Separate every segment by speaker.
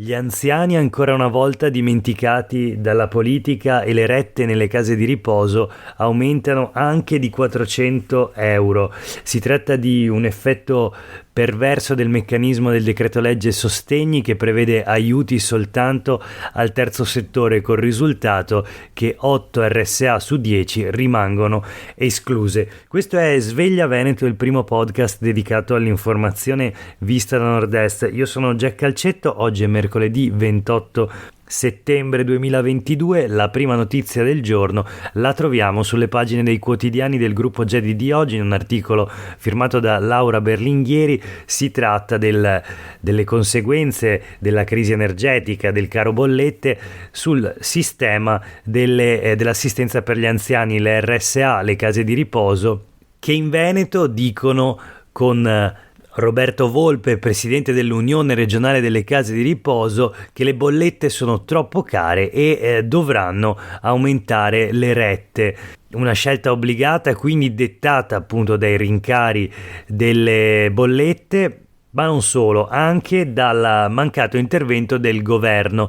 Speaker 1: Gli anziani ancora una volta dimenticati dalla politica e le rette nelle case di riposo aumentano anche di 400 euro. Si tratta di un effetto perverso del meccanismo del decreto legge sostegni che prevede aiuti soltanto al terzo settore, col risultato che 8 RSA su 10 rimangono escluse. Questo è Sveglia Veneto, il primo podcast dedicato all'informazione vista da Nord-Est. Io sono Jack Calcetto, oggi è mercoledì 28 settembre 2022, la prima notizia del giorno la troviamo sulle pagine dei quotidiani del gruppo Gedi di oggi in un articolo firmato da Laura Berlinghieri. Si tratta delle conseguenze della crisi energetica, del caro bollette sul sistema dell'assistenza per gli anziani, le RSA, le case di riposo, che in Veneto dicono con Roberto Volpe, presidente dell'Unione regionale delle case di riposo, che le bollette sono troppo care e dovranno aumentare le rette. Una scelta obbligata, quindi dettata appunto dai rincari delle bollette, ma non solo, anche dal mancato intervento del governo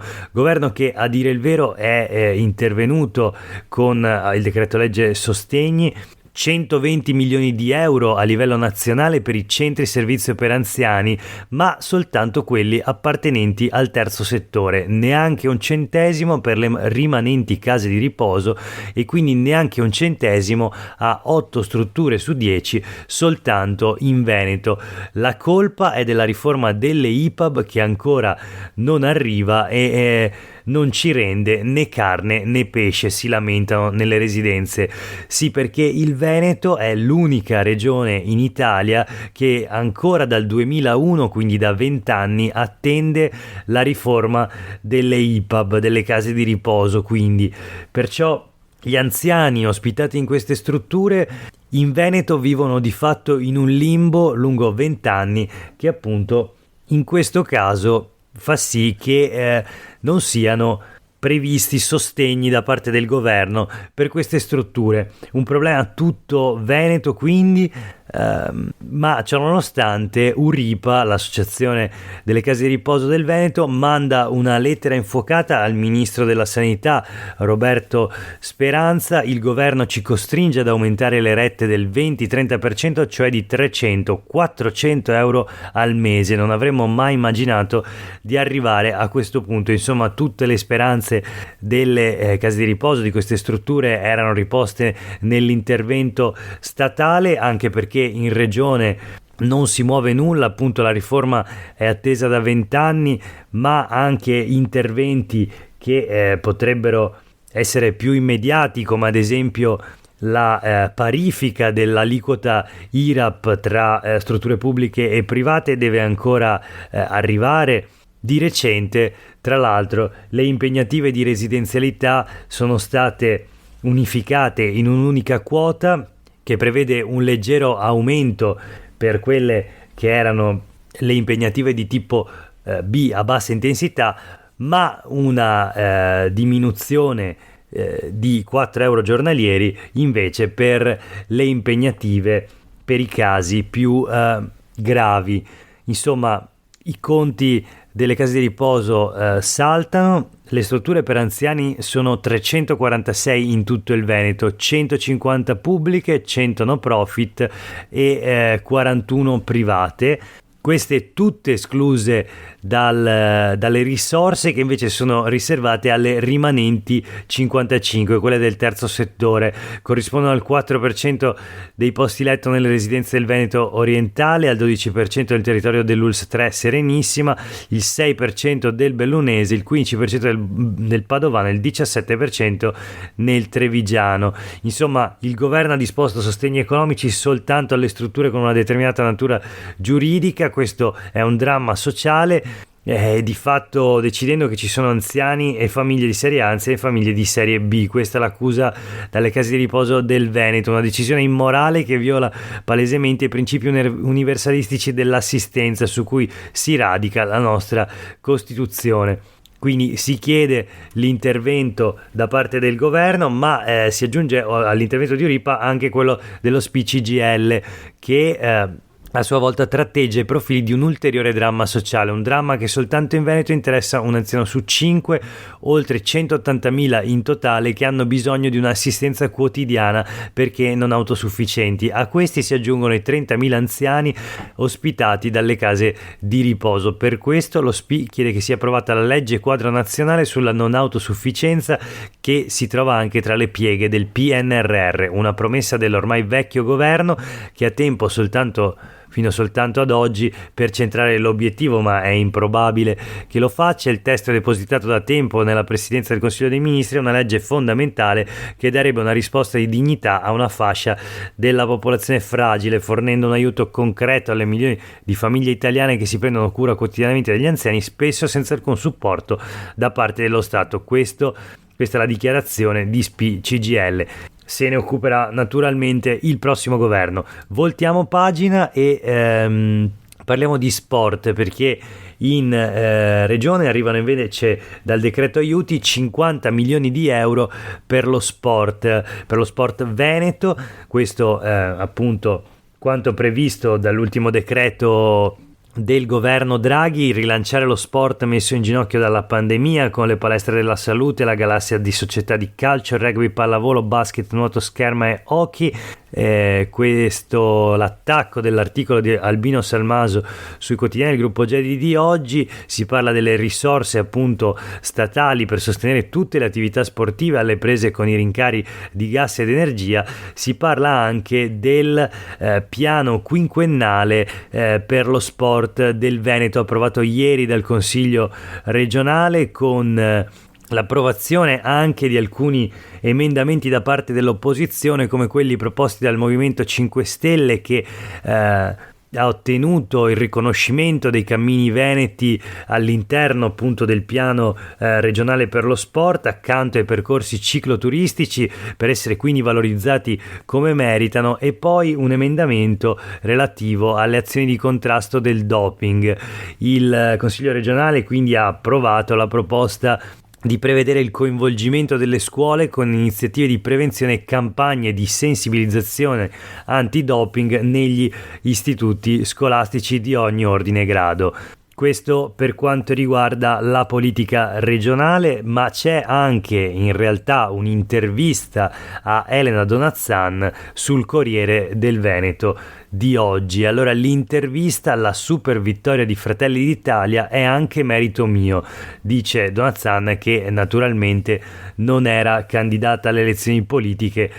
Speaker 1: che, a dire il vero, è intervenuto con il decreto legge sostegni. 120 milioni di euro a livello nazionale per i centri servizio per anziani, ma soltanto quelli appartenenti al terzo settore, neanche un centesimo per le rimanenti case di riposo e quindi neanche un centesimo a 8 strutture su 10 soltanto in Veneto. La colpa è della riforma delle IPAB che ancora non arriva e non ci rende né carne né pesce, si lamentano nelle residenze. Sì, perché il Veneto è l'unica regione in Italia che ancora dal 2001, quindi da 20 anni, attende la riforma delle IPAB, delle case di riposo. Quindi perciò gli anziani ospitati in queste strutture in Veneto vivono di fatto in un limbo lungo 20 anni che appunto in questo caso fa sì che non siano previsti sostegni da parte del governo per queste strutture. Un problema tutto Veneto, quindi, ma ciononostante URIPA, l'associazione delle case di riposo del Veneto, manda una lettera infuocata al ministro della sanità Roberto Speranza. Il governo ci costringe ad aumentare le rette del 20-30%, cioè di 300-400 euro al mese. Non avremmo mai immaginato di arrivare a questo punto. Insomma, tutte le speranze delle case di riposo, di queste strutture, erano riposte nell'intervento statale, anche perché in regione non si muove nulla. Appunto, la riforma è attesa da 20 anni, ma anche interventi che potrebbero essere più immediati, come ad esempio la parifica dell'aliquota IRAP tra strutture pubbliche e private, deve ancora arrivare. Di recente, tra l'altro, le impegnative di residenzialità sono state unificate in un'unica quota che prevede un leggero aumento per quelle che erano le impegnative di tipo B, a bassa intensità, ma una diminuzione di 4 euro giornalieri invece per le impegnative per i casi più gravi. Insomma, i conti delle case di riposo saltano. Le strutture per anziani sono 346 in tutto il Veneto, 150 pubbliche, 100 no profit e 41 private. Queste tutte escluse dalle risorse che invece sono riservate alle rimanenti 55, quelle del terzo settore. Corrispondono al 4% dei posti letto nelle residenze del Veneto orientale, al 12% del territorio dell'ULSS 3 Serenissima, il 6% del Bellunese, il 15% del Padovano e il 17% nel Trevigiano. Insomma, il governo ha disposto sostegni economici soltanto alle strutture con una determinata natura giuridica. Questo è un dramma sociale, di fatto decidendo che ci sono anziani e famiglie di serie A e famiglie di serie B. Questa è l'accusa dalle case di riposo del Veneto, una decisione immorale che viola palesemente i principi universalistici dell'assistenza su cui si radica la nostra Costituzione. Quindi si chiede l'intervento da parte del governo, ma si aggiunge all'intervento di URIPA anche quello dello SPI CGIL che a sua volta tratteggia i profili di un ulteriore dramma sociale, un dramma che soltanto in Veneto interessa un anziano su 5, oltre 180.000 in totale, che hanno bisogno di un'assistenza quotidiana perché non autosufficienti. A questi si aggiungono i 30.000 anziani ospitati dalle case di riposo. Per questo lo SPI chiede che sia approvata la legge quadro nazionale sulla non autosufficienza, che si trova anche tra le pieghe del PNRR, una promessa dell'ormai vecchio governo che ha tempo fino soltanto ad oggi per centrare l'obiettivo, ma è improbabile che lo faccia. Il testo è depositato da tempo nella Presidenza del Consiglio dei Ministri, è una legge fondamentale che darebbe una risposta di dignità a una fascia della popolazione fragile, fornendo un aiuto concreto alle milioni di famiglie italiane che si prendono cura quotidianamente degli anziani, spesso senza alcun supporto da parte dello Stato. Questa è la dichiarazione di SPI CGIL. Se ne occuperà naturalmente il prossimo governo. Voltiamo pagina e parliamo di sport, perché in regione arrivano invece dal decreto aiuti 50 milioni di euro per lo sport veneto. Questo appunto quanto previsto dall'ultimo decreto del governo Draghi, rilanciare lo sport messo in ginocchio dalla pandemia con le palestre della salute, la galassia di società di calcio, rugby, pallavolo, basket, nuoto, scherma e hockey. Questo l'attacco dell'articolo di Albino Salmaso sui quotidiani del gruppo Gedi di oggi. Si parla delle risorse appunto statali per sostenere tutte le attività sportive alle prese con i rincari di gas ed energia. Si parla anche del piano quinquennale per lo sport del Veneto, approvato ieri dal Consiglio regionale, con l'approvazione anche di alcuni emendamenti da parte dell'opposizione, come quelli proposti dal Movimento 5 Stelle, che ha ottenuto il riconoscimento dei cammini veneti all'interno appunto del piano regionale per lo sport, accanto ai percorsi cicloturistici, per essere quindi valorizzati come meritano, e poi un emendamento relativo alle azioni di contrasto del doping. Il Consiglio regionale quindi ha approvato la proposta di prevedere il coinvolgimento delle scuole con iniziative di prevenzione e campagne di sensibilizzazione antidoping negli istituti scolastici di ogni ordine e grado. Questo per quanto riguarda la politica regionale, ma c'è anche in realtà un'intervista a Elena Donazzan sul Corriere del Veneto di oggi. Allora, l'intervista alla super vittoria di Fratelli d'Italia è anche merito mio, dice Donazzan, che naturalmente non era candidata alle elezioni politiche,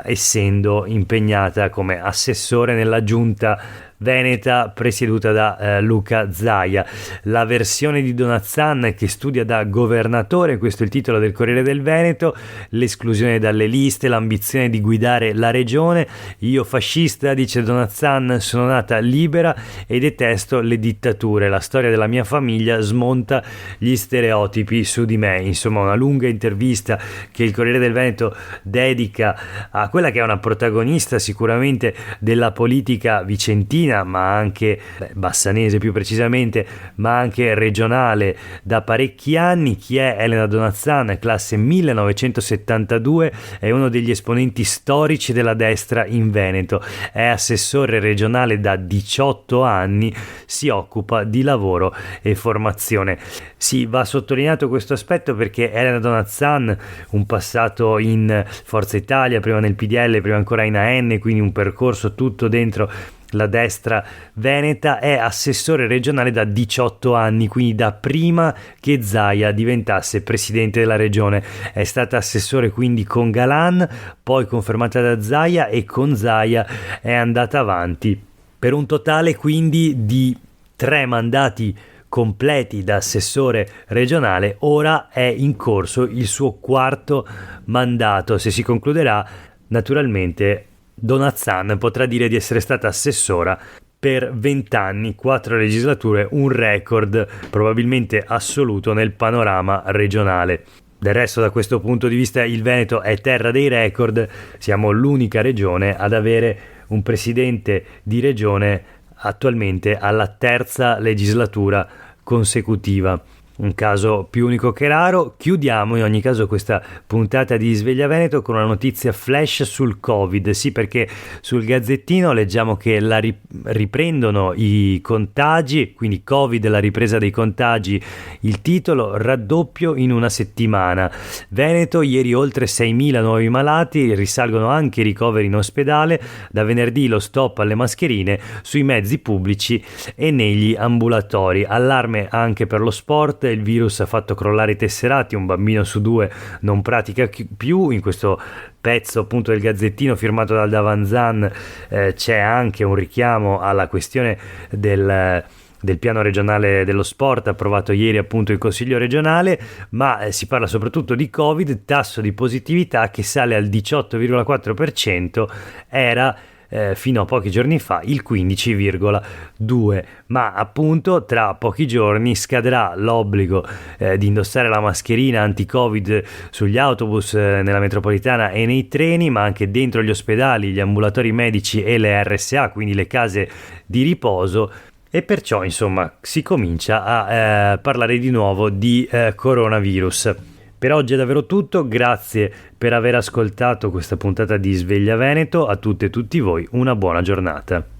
Speaker 1: essendo impegnata come assessore nella giunta veneta presieduta da Luca Zaia. La versione di Donazzan, che studia da governatore, questo è il titolo del Corriere del Veneto: l'esclusione dalle liste, l'ambizione di guidare la regione. Io fascista, dice Donazzan, sono nata libera e detesto le dittature, la storia della mia famiglia smonta gli stereotipi su di me. Insomma, una lunga intervista che il Corriere del Veneto dedica a quella che è una protagonista sicuramente della politica vicentina, ma anche bassanese più precisamente, ma anche regionale da parecchi anni. Chi è Elena Donazzan? Classe 1972, è uno degli esponenti storici della destra in Veneto, è assessore regionale da 18 anni, si occupa di lavoro e formazione. Sì, va sottolineato questo aspetto perché Elena Donazzan, un passato in Forza Italia, prima nel PDL, prima ancora in AN, quindi un percorso tutto dentro la destra veneta, è assessore regionale da 18 anni, quindi da prima che Zaia diventasse presidente della regione. È stata assessore quindi con Galan, poi confermata da Zaia, e con Zaia è andata avanti per un totale quindi di 3 mandati completi da assessore regionale. Ora è in corso il suo 4º mandato. Se si concluderà, naturalmente Donazzan potrà dire di essere stata assessora per 20 anni, 4 legislature, un record probabilmente assoluto nel panorama regionale. Del resto, da questo punto di vista, il Veneto è terra dei record. Siamo l'unica regione ad avere un presidente di regione attualmente alla 3ª legislatura consecutiva. un caso più unico che raro. Chiudiamo in ogni caso questa puntata di Sveglia Veneto con una notizia flash sul Covid, sì, perché sul Gazzettino leggiamo che riprendono i contagi, quindi Covid, la ripresa dei contagi, il titolo: raddoppio in una settimana. Veneto, ieri oltre 6.000 nuovi malati, risalgono anche i ricoveri in ospedale, da venerdì lo stop alle mascherine sui mezzi pubblici e negli ambulatori. Allarme anche per lo sport, il virus ha fatto crollare i tesserati, un bambino su 2 non pratica più. In questo pezzo appunto del Gazzettino firmato dal Davanzan c'è anche un richiamo alla questione del piano regionale dello sport approvato ieri appunto in Consiglio regionale, ma si parla soprattutto di Covid, tasso di positività che sale al 18,4%, era fino a pochi giorni fa il 15,2%, ma appunto tra pochi giorni scadrà l'obbligo di indossare la mascherina anti-Covid sugli autobus nella metropolitana e nei treni, ma anche dentro gli ospedali, gli ambulatori medici e le RSA, quindi le case di riposo. E perciò insomma si comincia a parlare di nuovo di coronavirus. Per oggi è davvero tutto, grazie per aver ascoltato questa puntata di Sveglia Veneto, a tutte e tutti voi una buona giornata.